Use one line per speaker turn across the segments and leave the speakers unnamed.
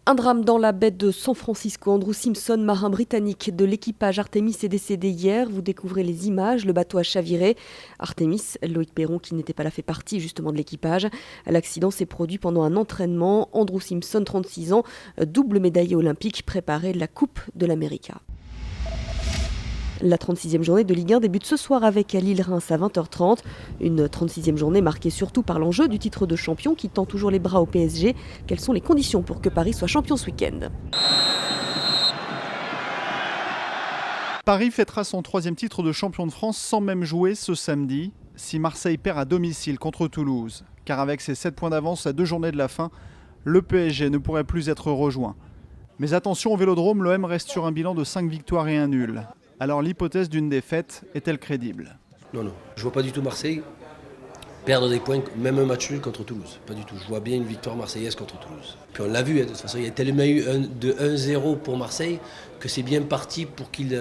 Un drame dans la baie de San Francisco. Andrew Simpson, marin britannique de l'équipage Artemis, est décédé hier. Vous découvrez les images. Le bateau a chaviré. Artemis, Loïc Perron, qui n'était pas là, fait partie justement de l'équipage. L'accident s'est produit pendant un entraînement. Andrew Simpson, 36 ans, double médaillé olympique, préparait la Coupe de l'América. La 36e journée de Ligue 1 débute ce soir avec Lille-Reims à 20h30. Une 36e journée marquée surtout par l'enjeu du titre de champion qui tend toujours les bras au PSG. Quelles sont les conditions pour que Paris soit champion ce week-end ?
Paris fêtera son 3e titre de champion de France sans même jouer ce samedi, si Marseille perd à domicile contre Toulouse. Car avec ses 7 points d'avance à 2 journées de la fin, le PSG ne pourrait plus être rejoint. Mais attention, au Vélodrome, l'OM reste sur un bilan de 5 victoires et 1 nul. Alors l'hypothèse d'une défaite est-elle crédible ?
Non, je vois pas du tout Marseille perdre des points, même un match nul contre Toulouse. Pas du tout. Je vois bien une victoire marseillaise contre Toulouse. Puis on l'a vu, de toute façon, il y a tellement eu de 1-0 pour Marseille que c'est bien parti pour qu'il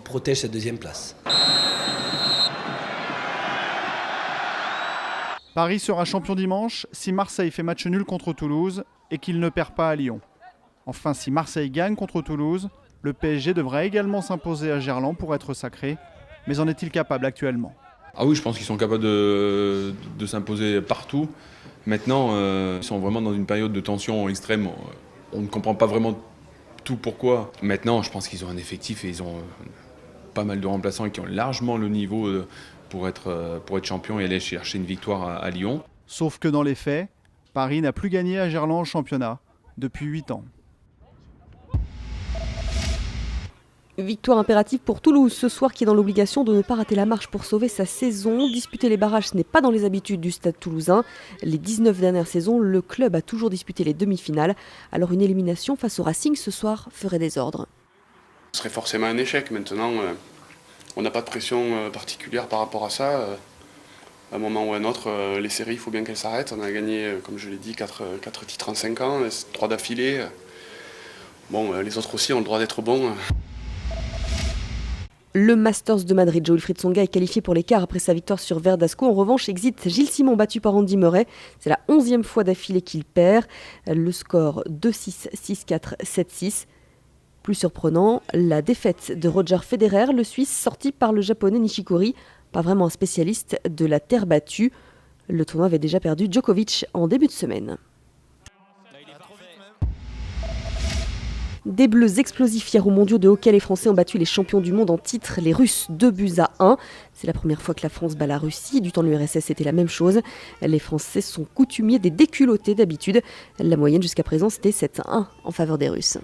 protège cette 2e place.
Paris sera champion dimanche si Marseille fait match nul contre Toulouse et qu'il ne perd pas à Lyon. Enfin, si Marseille gagne contre Toulouse, le PSG devrait également s'imposer à Gerland pour être sacré. Mais en est-il capable actuellement ?
Ah oui, je pense qu'ils sont capables de s'imposer partout. Maintenant, ils sont vraiment dans une période de tension extrême. On ne comprend pas vraiment tout pourquoi. Maintenant, je pense qu'ils ont un effectif et ils ont pas mal de remplaçants qui ont largement le niveau pour être champion et aller chercher une victoire à Lyon.
Sauf que dans les faits, Paris n'a plus gagné à Gerland en championnat depuis 8 ans.
Victoire impérative pour Toulouse ce soir, qui est dans l'obligation de ne pas rater la marche pour sauver sa saison. Disputer les barrages, ce n'est pas dans les habitudes du Stade toulousain. Les 19 dernières saisons, le club a toujours disputé les demi-finales. Alors une élimination face au Racing ce soir ferait désordre.
Ce serait forcément un échec. Maintenant, on n'a pas de pression particulière par rapport à ça. À un moment ou à un autre, les séries, il faut bien qu'elles s'arrêtent. On a gagné, comme je l'ai dit, 4 titres en 5 ans, 3 d'affilée. Bon, les autres aussi ont le droit d'être bons.
Le Masters de Madrid, Jo-Wilfried Tsonga est qualifié pour les quarts après sa victoire sur Verdasco. En revanche, exit Gilles Simon, battu par Andy Murray. C'est la 11e fois d'affilée qu'il perd. Le score 2-6, 6-4, 7-6. Plus surprenant, la défaite de Roger Federer, le Suisse sorti par le Japonais Nishikori. Pas vraiment un spécialiste de la terre battue. Le tournoi avait déjà perdu Djokovic en début de semaine. Des Bleus explosifs hier aux mondiaux de hockey. Les Français ont battu les champions du monde en titre, les Russes, 2-1. C'est la première fois que la France bat la Russie. Du temps de l'URSS, c'était la même chose. Les Français sont coutumiers des déculottés d'habitude. La moyenne jusqu'à présent, c'était 7-1 en faveur des Russes.